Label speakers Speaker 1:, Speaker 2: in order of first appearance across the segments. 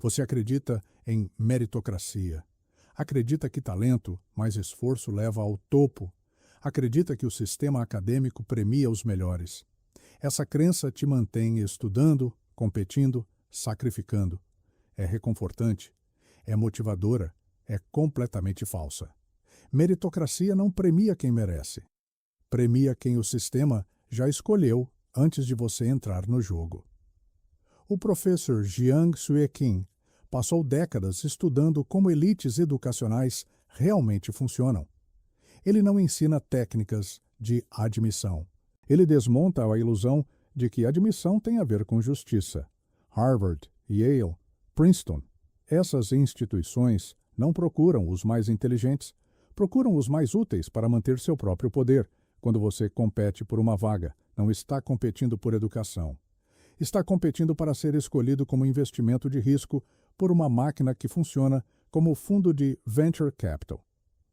Speaker 1: Você acredita em meritocracia. Acredita que talento mais esforço leva ao topo. Acredita que o sistema acadêmico premia os melhores. Essa crença te mantém estudando, competindo, sacrificando. É reconfortante, é motivadora, é completamente falsa. Meritocracia não premia quem merece. Premia quem o sistema já escolheu antes de você entrar no jogo. O professor Jiang Sui-Kim passou décadas estudando como elites educacionais realmente funcionam. Ele não ensina técnicas de admissão. Ele desmonta a ilusão de que admissão tem a ver com justiça. Harvard, Yale, Princeton, essas instituições não procuram os mais inteligentes, procuram os mais úteis para manter seu próprio poder. Quando você compete por uma vaga, não está competindo por educação. Está competindo para ser escolhido como investimento de risco por uma máquina que funciona como fundo de venture capital.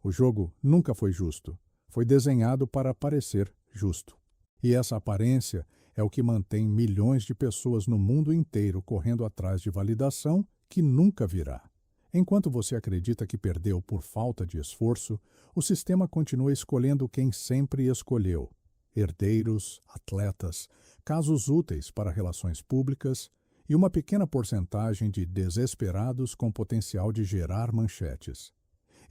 Speaker 1: O jogo nunca foi justo. Foi desenhado para parecer justo. E essa aparência é o que mantém milhões de pessoas no mundo inteiro correndo atrás de validação que nunca virá. Enquanto você acredita que perdeu por falta de esforço, o sistema continua escolhendo quem sempre escolheu: herdeiros, atletas, casos úteis para relações públicas e uma pequena porcentagem de desesperados com potencial de gerar manchetes.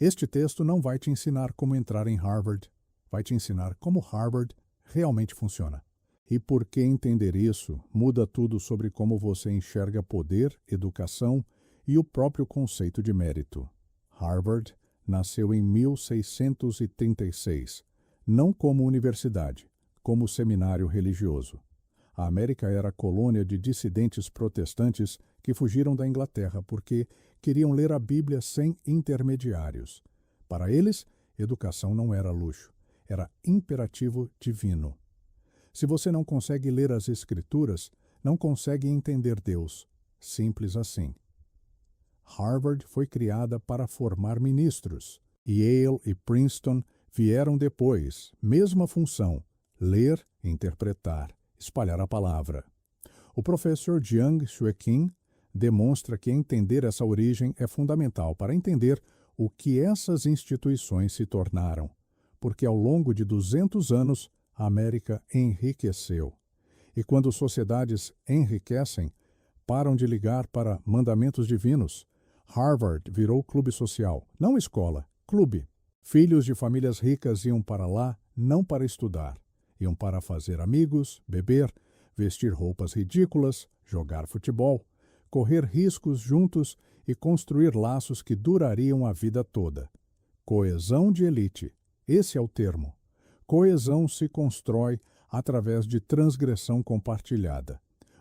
Speaker 1: Este texto não vai te ensinar como entrar em Harvard, vai te ensinar como Harvard realmente funciona. E por que entender isso muda tudo sobre como você enxerga poder, educação e o próprio conceito de mérito. Harvard nasceu em 1636, não como universidade, como seminário religioso. A América era colônia de dissidentes protestantes que fugiram da Inglaterra porque queriam ler a Bíblia sem intermediários. Para eles, educação não era luxo, era imperativo divino. Se você não consegue ler as Escrituras, não consegue entender Deus. Simples assim. Harvard foi criada para formar ministros. Yale e Princeton vieram depois, mesma função: ler, interpretar, espalhar a palavra. O professor Jiang Sui-Kim demonstra que entender essa origem é fundamental para entender o que essas instituições se tornaram, porque ao longo de 200 anos a América enriqueceu. E quando sociedades enriquecem, param de ligar para mandamentos divinos. Harvard virou clube social, não escola, clube. Filhos de famílias ricas iam para lá não para estudar, iam para fazer amigos, beber, vestir roupas ridículas, jogar futebol, correr riscos juntos e construir laços que durariam a vida toda. Coesão de elite, esse é o termo. Coesão se constrói através de transgressão compartilhada.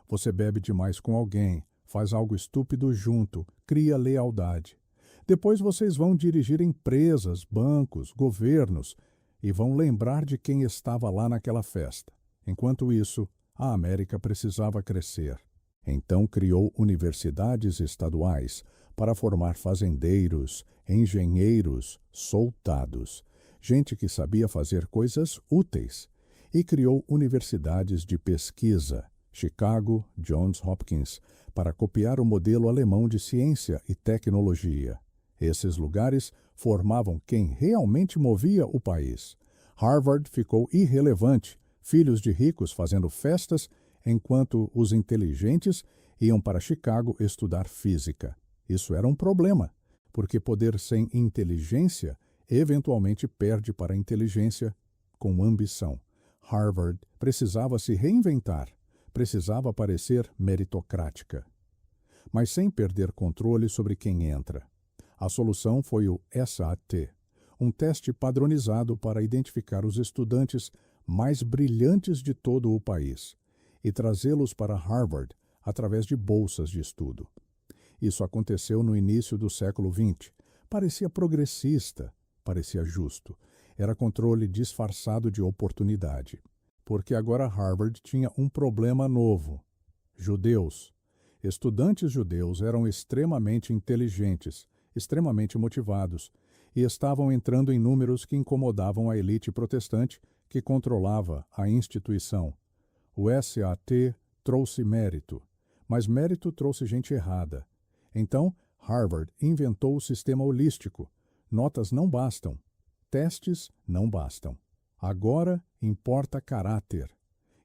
Speaker 1: Você bebe demais com alguém, faz algo estúpido junto, cria lealdade. Depois vocês vão dirigir empresas, bancos, governos e vão lembrar de quem estava lá naquela festa. Enquanto isso, a América precisava crescer. Então criou universidades estaduais para formar fazendeiros, engenheiros, soldados, gente que sabia fazer coisas úteis, e criou universidades de pesquisa, Chicago, Johns Hopkins, para copiar o modelo alemão de ciência e tecnologia. Esses lugares formavam quem realmente movia o país. Harvard ficou irrelevante, filhos de ricos fazendo festas, enquanto os inteligentes iam para Chicago estudar física. Isso era um problema, porque poder sem inteligência eventualmente perde para a inteligência com ambição. Harvard precisava se reinventar, precisava parecer meritocrática, mas sem perder controle sobre quem entra. A solução foi o SAT, um teste padronizado para identificar os estudantes mais brilhantes de todo o país e trazê-los para Harvard através de bolsas de estudo. Isso aconteceu no início do século XX. Parecia progressista, parecia justo. Era controle disfarçado de oportunidade. Porque agora Harvard tinha um problema novo: judeus. Estudantes judeus eram extremamente inteligentes, extremamente motivados, e estavam entrando em números que incomodavam a elite protestante que controlava a instituição. O SAT trouxe mérito, mas mérito trouxe gente errada. Então, Harvard inventou o sistema holístico. Notas não bastam. Testes não bastam. Agora importa caráter.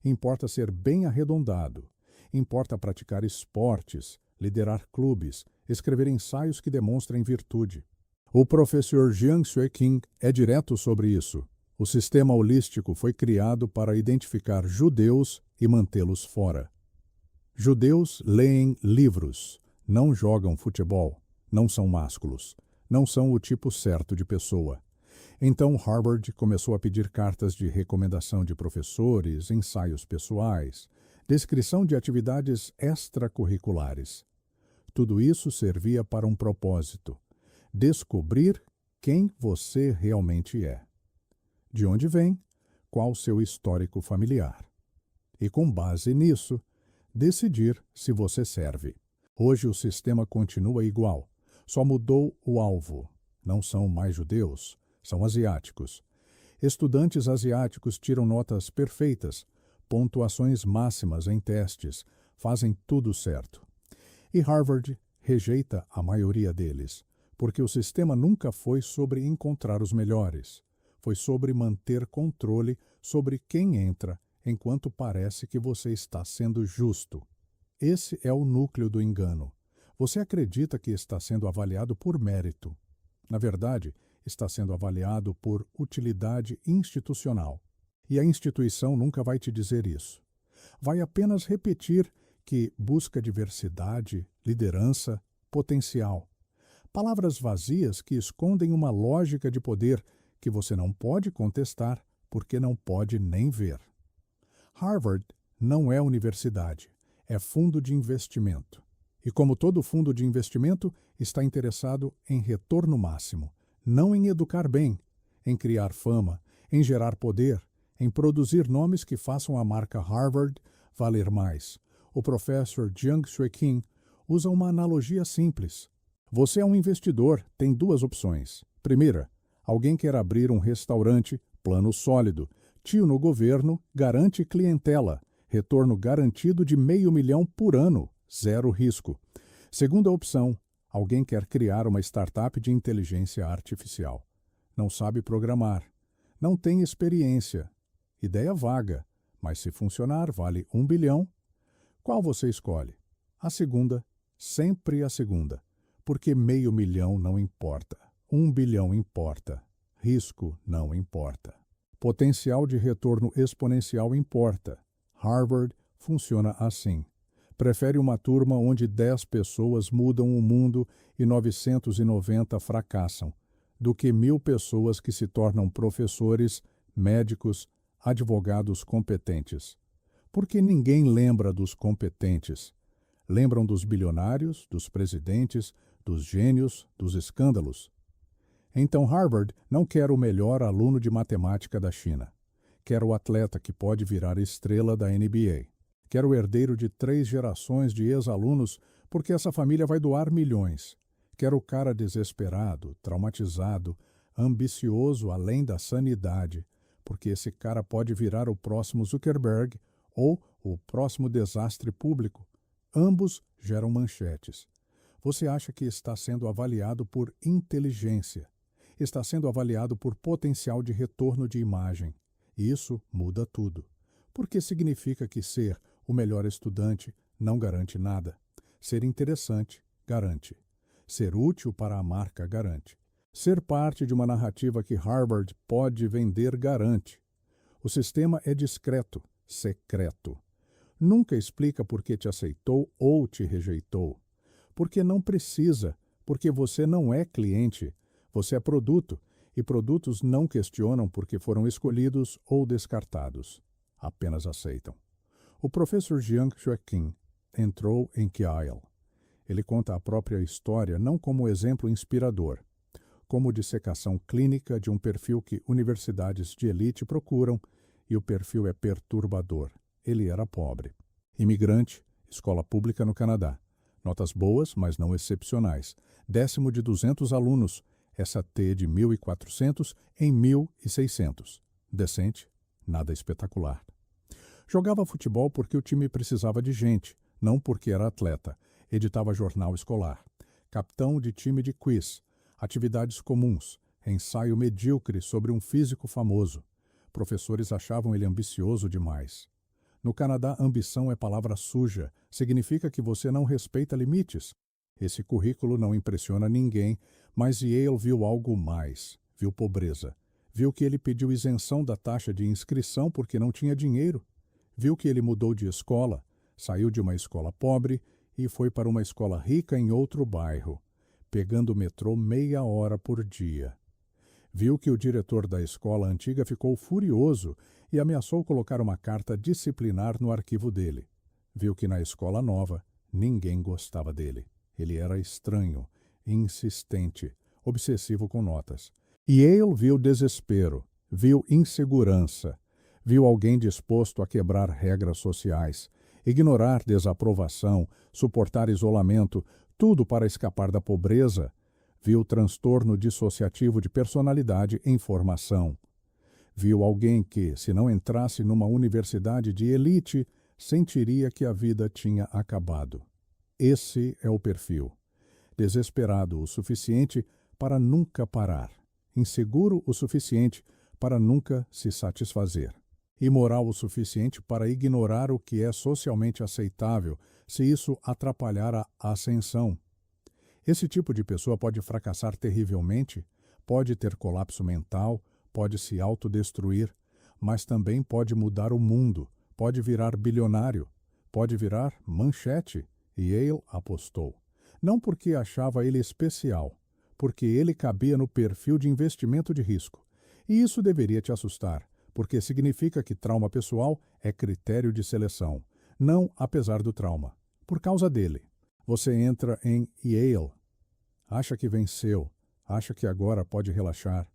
Speaker 1: Importa ser bem arredondado. Importa praticar esportes, liderar clubes, escrever ensaios que demonstrem virtude. O professor Jiang Shui-King é direto sobre isso. O sistema holístico foi criado para identificar judeus e mantê-los fora. Judeus leem livros, não jogam futebol, não são másculos, não são o tipo certo de pessoa. Então Harvard começou a pedir cartas de recomendação de professores, ensaios pessoais, descrição de atividades extracurriculares. Tudo isso servia para um propósito: descobrir quem você realmente é. De onde vem, qual seu histórico familiar. E com base nisso, decidir se você serve. Hoje o sistema continua igual, só mudou o alvo. Não são mais judeus, são asiáticos. Estudantes asiáticos tiram notas perfeitas, pontuações máximas em testes, fazem tudo certo. E Harvard rejeita a maioria deles, porque o sistema nunca foi sobre encontrar os melhores. Foi sobre manter controle sobre quem entra, enquanto parece que você está sendo justo. Esse é o núcleo do engano. Você acredita que está sendo avaliado por mérito. Na verdade, está sendo avaliado por utilidade institucional. E a instituição nunca vai te dizer isso. Vai apenas repetir que busca diversidade, liderança, potencial. Palavras vazias que escondem uma lógica de poder que você não pode contestar porque não pode nem ver. Harvard não é universidade, é fundo de investimento. E como todo fundo de investimento, está interessado em retorno máximo, não em educar bem, em criar fama, em gerar poder, em produzir nomes que façam a marca Harvard valer mais. O professor Jiang Shui-King usa uma analogia simples. Você é um investidor, tem duas opções. Primeira, alguém quer abrir um restaurante, plano sólido. Tio no governo, garante clientela. Retorno garantido de R$500 mil por ano, zero risco. Segunda opção, alguém quer criar uma startup de inteligência artificial. Não sabe programar. Não tem experiência. Ideia vaga, mas se funcionar vale R$1 bilhão. Qual você escolhe? A segunda, sempre a segunda. Porque R$500 mil não importa. R$1 bilhão importa. Risco não importa. Potencial de retorno exponencial importa. Harvard funciona assim. Prefere uma turma onde 10 pessoas mudam o mundo e 990 fracassam, do que 1.000 pessoas que se tornam professores, médicos, advogados competentes. Porque ninguém lembra dos competentes. Lembram dos bilionários, dos presidentes, dos gênios, dos escândalos. Então Harvard não quer o melhor aluno de matemática da China. Quer o atleta que pode virar estrela da NBA. Quer o herdeiro de 3 gerações de ex-alunos, porque essa família vai doar milhões. Quer o cara desesperado, traumatizado, ambicioso além da sanidade, porque esse cara pode virar o próximo Zuckerberg ou o próximo desastre público. Ambos geram manchetes. Você acha que está sendo avaliado por inteligência. Está sendo avaliado por potencial de retorno de imagem. Isso muda tudo. Porque significa que ser o melhor estudante não garante nada. Ser interessante garante. Ser útil para a marca garante. Ser parte de uma narrativa que Harvard pode vender garante. O sistema é discreto, secreto. Nunca explica por que te aceitou ou te rejeitou. Porque não precisa, porque você não é cliente, você é produto, e produtos não questionam porque foram escolhidos ou descartados. Apenas aceitam. O professor Jiang Shui-King entrou em Yale. Ele conta a própria história não como exemplo inspirador, como dissecação clínica de um perfil que universidades de elite procuram, e o perfil é perturbador. Ele era pobre. Imigrante, escola pública no Canadá. Notas boas, mas não excepcionais. 10º de 200 alunos. Essa T de 1.400 em 1.600. Decente, nada espetacular. Jogava futebol porque o time precisava de gente, não porque era atleta. Editava jornal escolar. capitão de time de quiz, atividades comuns, ensaio medíocre sobre um físico famoso. Professores achavam ele ambicioso demais. No Canadá, ambição é palavra suja, significa que você não respeita limites. Esse currículo não impressiona ninguém, mas Yale viu algo mais, viu pobreza. Viu que ele pediu isenção da taxa de inscrição porque não tinha dinheiro. Viu que ele mudou de escola, saiu de uma escola pobre e foi para uma escola rica em outro bairro, pegando o metrô meia hora por dia. Viu que o diretor da escola antiga ficou furioso e ameaçou colocar uma carta disciplinar no arquivo dele. Viu que na escola nova ninguém gostava dele. Ele era estranho, insistente, obsessivo com notas. Yale viu desespero, viu insegurança, viu alguém disposto a quebrar regras sociais, ignorar desaprovação, suportar isolamento, tudo para escapar da pobreza. Viu transtorno dissociativo de personalidade em formação. Viu alguém que, se não entrasse numa universidade de elite, sentiria que a vida tinha acabado. Esse é o perfil. Desesperado o suficiente para nunca parar. Inseguro o suficiente para nunca se satisfazer. Imoral o suficiente para ignorar o que é socialmente aceitável, se isso atrapalhar a ascensão. Esse tipo de pessoa pode fracassar terrivelmente, pode ter colapso mental, pode se autodestruir, mas também pode mudar o mundo, pode virar bilionário, pode virar manchete. Yale apostou. Não porque achava ele especial, porque ele cabia no perfil de investimento de risco. E isso deveria te assustar, porque significa que trauma pessoal é critério de seleção, não apesar do trauma. Por causa dele, você entra em Yale, acha que venceu, acha que agora pode relaxar.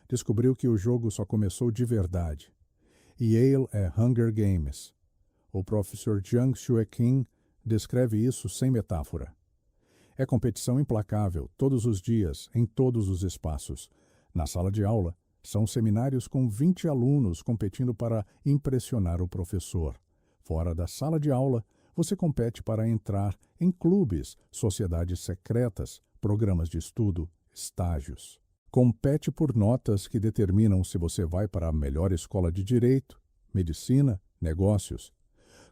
Speaker 1: Descobriu que o jogo só começou de verdade. Yale é Hunger Games. O professor Jiang Shui Kim descreve isso sem metáfora. É competição implacável, todos os dias, em todos os espaços. Na sala de aula, são seminários com 20 alunos competindo para impressionar o professor. Fora da sala de aula, você compete para entrar em clubes, sociedades secretas, programas de estudo, estágios. Compete por notas que determinam se você vai para a melhor escola de direito, medicina, negócios.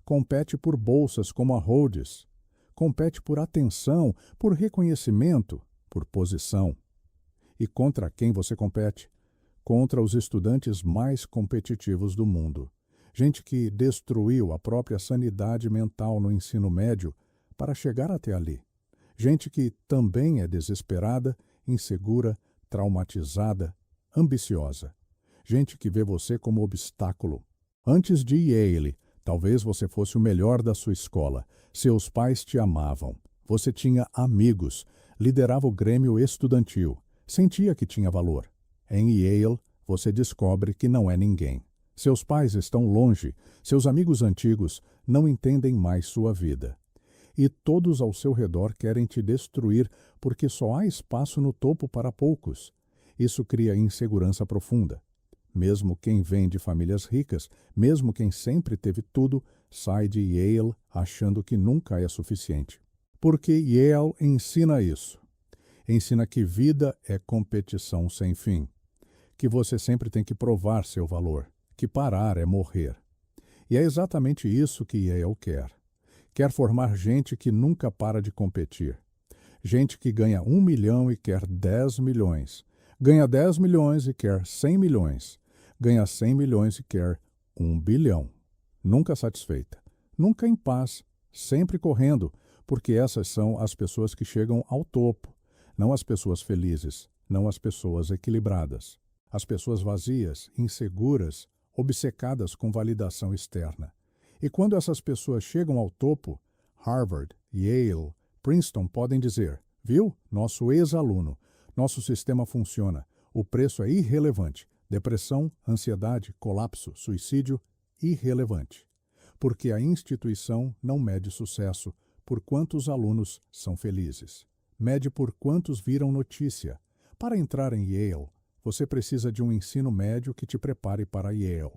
Speaker 1: Compete por bolsas como a Rhodes. Compete por atenção, por reconhecimento, por posição. E contra quem você compete? Contra os estudantes mais competitivos do mundo. Gente que destruiu a própria sanidade mental no ensino médio para chegar até ali. Gente que também é desesperada, insegura, traumatizada, ambiciosa. Gente que vê você como obstáculo. Antes de Yale, talvez você fosse o melhor da sua escola. Seus pais te amavam. Você tinha amigos. Liderava o grêmio estudantil. Sentia que tinha valor. Em Yale, você descobre que não é ninguém. Seus pais estão longe. Seus amigos antigos não entendem mais sua vida. E todos ao seu redor querem te destruir porque só há espaço no topo para poucos. Isso cria insegurança profunda. Mesmo quem vem de famílias ricas, mesmo quem sempre teve tudo, sai de Yale achando que nunca é suficiente. Porque Yale ensina isso. Ensina que vida é competição sem fim. Que você sempre tem que provar seu valor. Que parar é morrer. E é exatamente isso que Yale quer. Quer formar gente que nunca para de competir. Gente que ganha 1 milhão e quer 10 milhões. Ganha 10 milhões e quer 100 milhões. Ganha 100 milhões e quer 1 bilhão. Nunca satisfeita. Nunca em paz. Sempre correndo. Porque essas são as pessoas que chegam ao topo. Não as pessoas felizes. Não as pessoas equilibradas. As pessoas vazias, inseguras, obcecadas com validação externa. E quando essas pessoas chegam ao topo, Harvard, Yale, Princeton podem dizer: viu? Nosso ex-aluno. Nosso sistema funciona. O preço é irrelevante. Depressão, ansiedade, colapso, suicídio, irrelevante. Porque a instituição não mede sucesso por quantos alunos são felizes. Mede por quantos viram notícia. Para entrar em Yale, você precisa de um ensino médio que te prepare para Yale.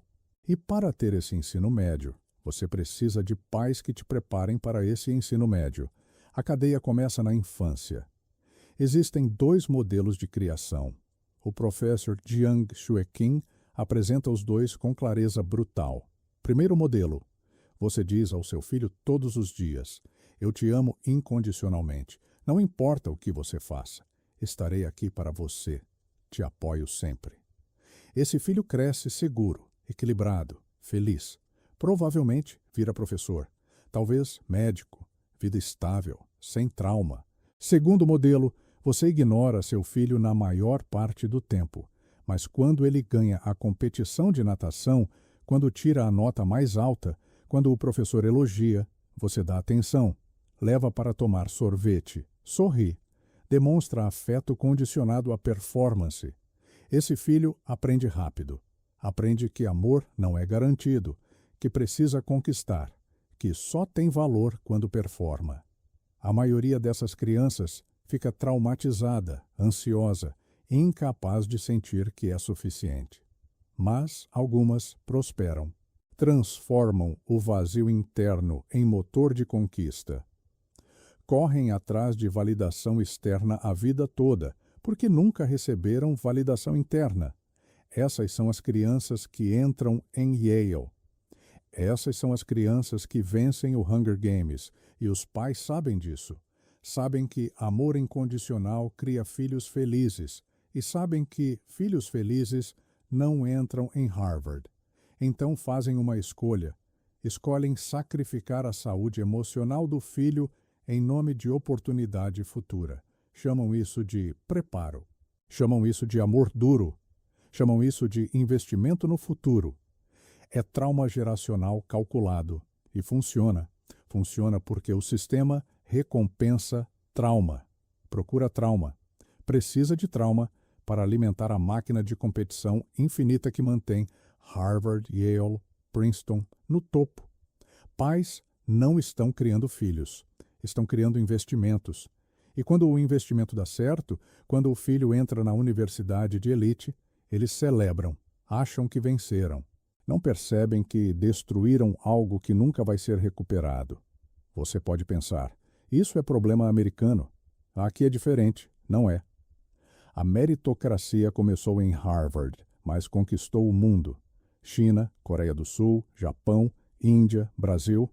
Speaker 1: E para ter esse ensino médio, você precisa de pais que te preparem para esse ensino médio. A cadeia começa na infância. Existem dois modelos de criação. O professor Jiang Shueqin apresenta os dois com clareza brutal. Primeiro modelo. Você diz ao seu filho todos os dias: eu te amo incondicionalmente. Não importa o que você faça. Estarei aqui para você. Te apoio sempre. Esse filho cresce seguro, equilibrado, feliz. Provavelmente vira professor. Talvez médico. Vida estável, sem trauma. Segundo modelo, você ignora seu filho na maior parte do tempo. Mas quando ele ganha a competição de natação, quando tira a nota mais alta, quando o professor elogia, você dá atenção, leva para tomar sorvete, sorri, demonstra afeto condicionado à performance. Esse filho aprende rápido. Aprende que amor não é garantido, que precisa conquistar, que só tem valor quando performa. A maioria dessas crianças fica traumatizada, ansiosa, incapaz de sentir que é suficiente. Mas algumas prosperam. Transformam o vazio interno em motor de conquista. Correm atrás de validação externa a vida toda, porque nunca receberam validação interna. Essas são as crianças que entram em Yale. Essas são as crianças que vencem o Hunger Games, e os pais sabem disso. Sabem que amor incondicional cria filhos felizes, e sabem que filhos felizes não entram em Harvard. Então fazem uma escolha. Escolhem sacrificar a saúde emocional do filho em nome de oportunidade futura. Chamam isso de preparo. Chamam isso de amor duro. Chamam isso de investimento no futuro. É trauma geracional calculado. E funciona. Funciona porque o sistema recompensa trauma. Procura trauma. Precisa de trauma para alimentar a máquina de competição infinita que mantém Harvard, Yale, Princeton no topo. Pais não estão criando filhos. Estão criando investimentos. E quando o investimento dá certo, quando o filho entra na universidade de elite, eles celebram, acham que venceram. Não percebem que destruíram algo que nunca vai ser recuperado. Você pode pensar, isso é problema americano. Aqui é diferente. Não é. A meritocracia começou em Harvard, mas conquistou o mundo. China, Coreia do Sul, Japão, Índia, Brasil,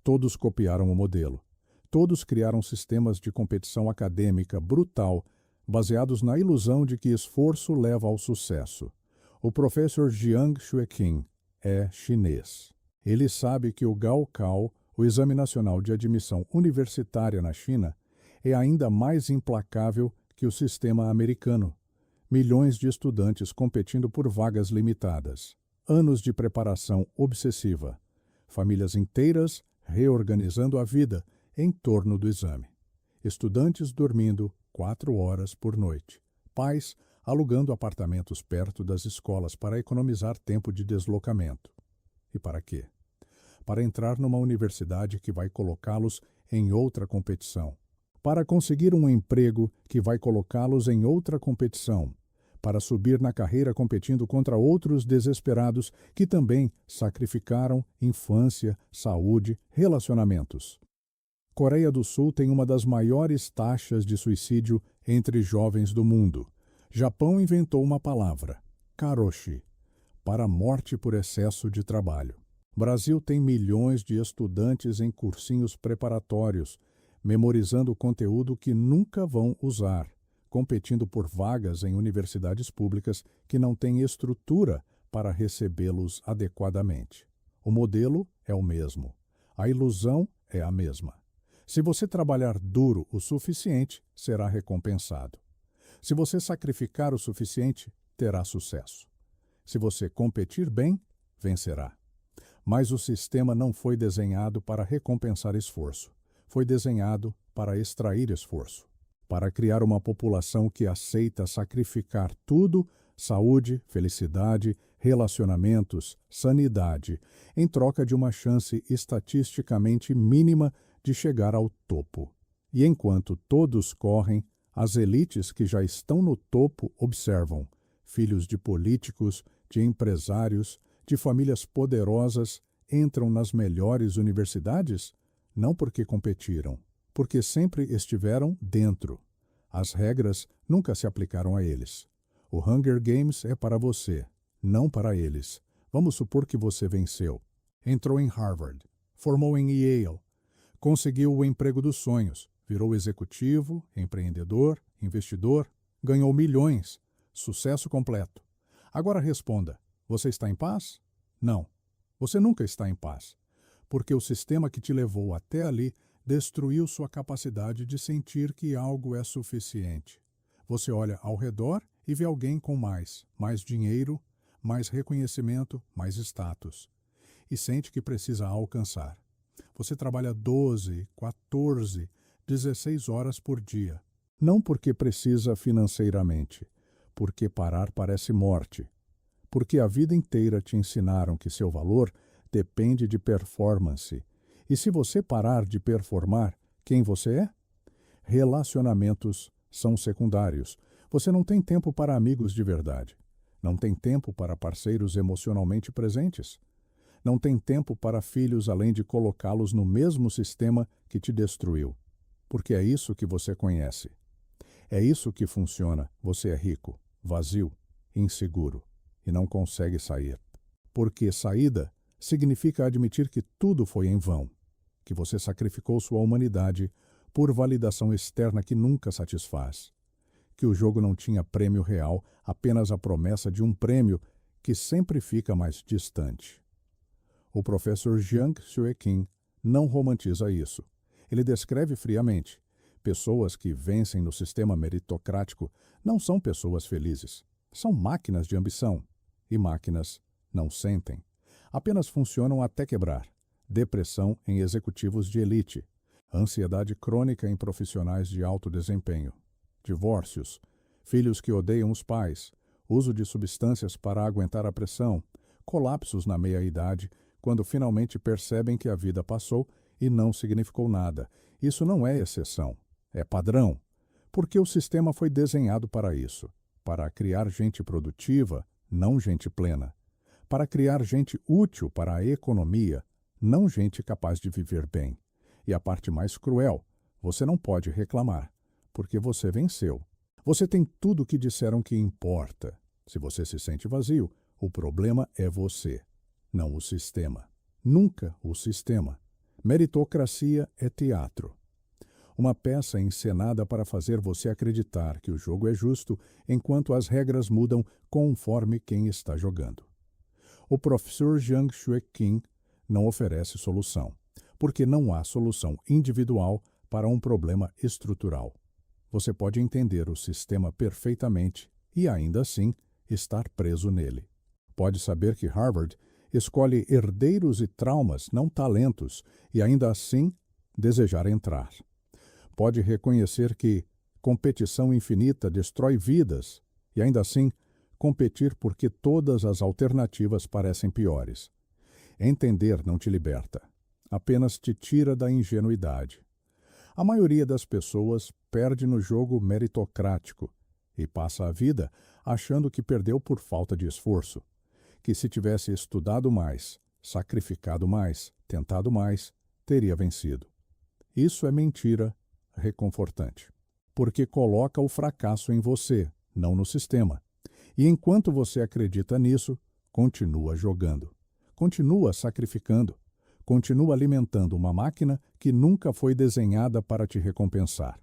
Speaker 1: todos copiaram o modelo. Todos criaram sistemas de competição acadêmica brutal, baseados na ilusão de que esforço leva ao sucesso. O professor Jiang Shueqin é chinês. Ele sabe que o Gaokao, o Exame Nacional de Admissão Universitária na China, é ainda mais implacável que o sistema americano. Milhões de estudantes competindo por vagas limitadas. Anos de preparação obsessiva. Famílias inteiras reorganizando a vida em torno do exame. Estudantes dormindo 4 horas por noite. Pais alugando apartamentos perto das escolas para economizar tempo de deslocamento. E para quê? Para entrar numa universidade que vai colocá-los em outra competição. Para conseguir um emprego que vai colocá-los em outra competição. Para subir na carreira competindo contra outros desesperados que também sacrificaram infância, saúde, relacionamentos. Coreia do Sul tem uma das maiores taxas de suicídio entre jovens do mundo. Japão inventou uma palavra, karoshi, para a morte por excesso de trabalho. Brasil tem milhões de estudantes em cursinhos preparatórios, memorizando conteúdo que nunca vão usar, competindo por vagas em universidades públicas que não têm estrutura para recebê-los adequadamente. O modelo é o mesmo. A ilusão é a mesma. Se você trabalhar duro o suficiente, será recompensado. Se você sacrificar o suficiente, terá sucesso. Se você competir bem, vencerá. Mas o sistema não foi desenhado para recompensar esforço. Foi desenhado para extrair esforço. Para criar uma população que aceita sacrificar tudo, saúde, felicidade, relacionamentos, sanidade, em troca de uma chance estatisticamente mínima de chegar ao topo. E enquanto todos correm, as elites que já estão no topo observam, filhos de políticos, de empresários, de famílias poderosas, entram nas melhores universidades? Não porque competiram, porque sempre estiveram dentro. As regras nunca se aplicaram a eles. O Hunger Games é para você, não para eles. Vamos supor que você venceu. Entrou em Harvard, formou em Yale, conseguiu o emprego dos sonhos, virou executivo, empreendedor, investidor, ganhou milhões, sucesso completo. Agora responda, você está em paz? Não, você nunca está em paz, porque o sistema que te levou até ali destruiu sua capacidade de sentir que algo é suficiente. Você olha ao redor e vê alguém com mais dinheiro, mais reconhecimento, mais status, e sente que precisa alcançar. Você trabalha 12, 14, 16 horas por dia. Não porque precisa financeiramente, porque parar parece morte. Porque a vida inteira te ensinaram que seu valor depende de performance. E se você parar de performar, quem você é? Relacionamentos são secundários. Você não tem tempo para amigos de verdade. Não tem tempo para parceiros emocionalmente presentes. Não tem tempo para filhos além de colocá-los no mesmo sistema que te destruiu. Porque é isso que você conhece. É isso que funciona. Você é rico, vazio, inseguro e não consegue sair. Porque saída significa admitir que tudo foi em vão, que você sacrificou sua humanidade por validação externa que nunca satisfaz, que o jogo não tinha prêmio real, apenas a promessa de um prêmio que sempre fica mais distante. O professor Jiang Shueqin não romantiza isso. Ele descreve friamente. Pessoas que vencem no sistema meritocrático não são pessoas felizes. São máquinas de ambição. E máquinas não sentem. Apenas funcionam até quebrar. Depressão em executivos de elite. Ansiedade crônica em profissionais de alto desempenho. Divórcios. Filhos que odeiam os pais. Uso de substâncias para aguentar a pressão. Colapsos na meia-idade, quando finalmente percebem que a vida passou e não significou nada. Isso não é exceção, é padrão, porque o sistema foi desenhado para isso, para criar gente produtiva, não gente plena, para criar gente útil para a economia, não gente capaz de viver bem. E a parte mais cruel, você não pode reclamar, porque você venceu. Você tem tudo o que disseram que importa. Se você se sente vazio, o problema é você, não o sistema. Nunca o sistema. Meritocracia é teatro. Uma peça encenada para fazer você acreditar que o jogo é justo enquanto as regras mudam conforme quem está jogando. O professor Jiang Shueqin não oferece solução, porque não há solução individual para um problema estrutural. Você pode entender o sistema perfeitamente e, ainda assim, estar preso nele. Pode saber que Harvard escolhe herdeiros e traumas, não talentos, e ainda assim desejar entrar. Pode reconhecer que competição infinita destrói vidas, e ainda assim competir porque todas as alternativas parecem piores. Entender não te liberta, apenas te tira da ingenuidade. A maioria das pessoas perde no jogo meritocrático e passa a vida achando que perdeu por falta de esforço, que se tivesse estudado mais, sacrificado mais, tentado mais, teria vencido. Isso é mentira reconfortante, porque coloca o fracasso em você, não no sistema. E enquanto você acredita nisso, continua jogando, continua sacrificando, continua alimentando uma máquina que nunca foi desenhada para te recompensar.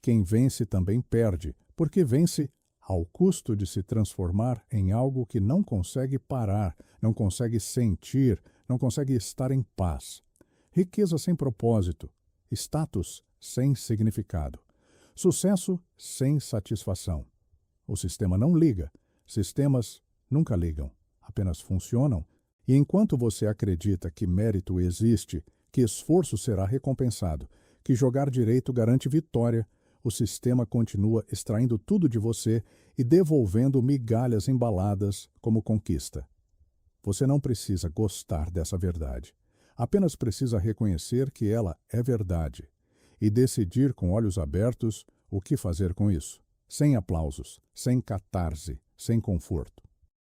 Speaker 1: Quem vence também perde, porque vence ao custo de se transformar em algo que não consegue parar, não consegue sentir, não consegue estar em paz. Riqueza sem propósito, status sem significado, sucesso sem satisfação. O sistema não liga, sistemas nunca ligam, apenas funcionam. E enquanto você acredita que mérito existe, que esforço será recompensado, que jogar direito garante vitória, o sistema continua extraindo tudo de você e devolvendo migalhas embaladas como conquista. Você não precisa gostar dessa verdade. Apenas precisa reconhecer que ela é verdade e decidir com olhos abertos o que fazer com isso. Sem aplausos, sem catarse, sem conforto.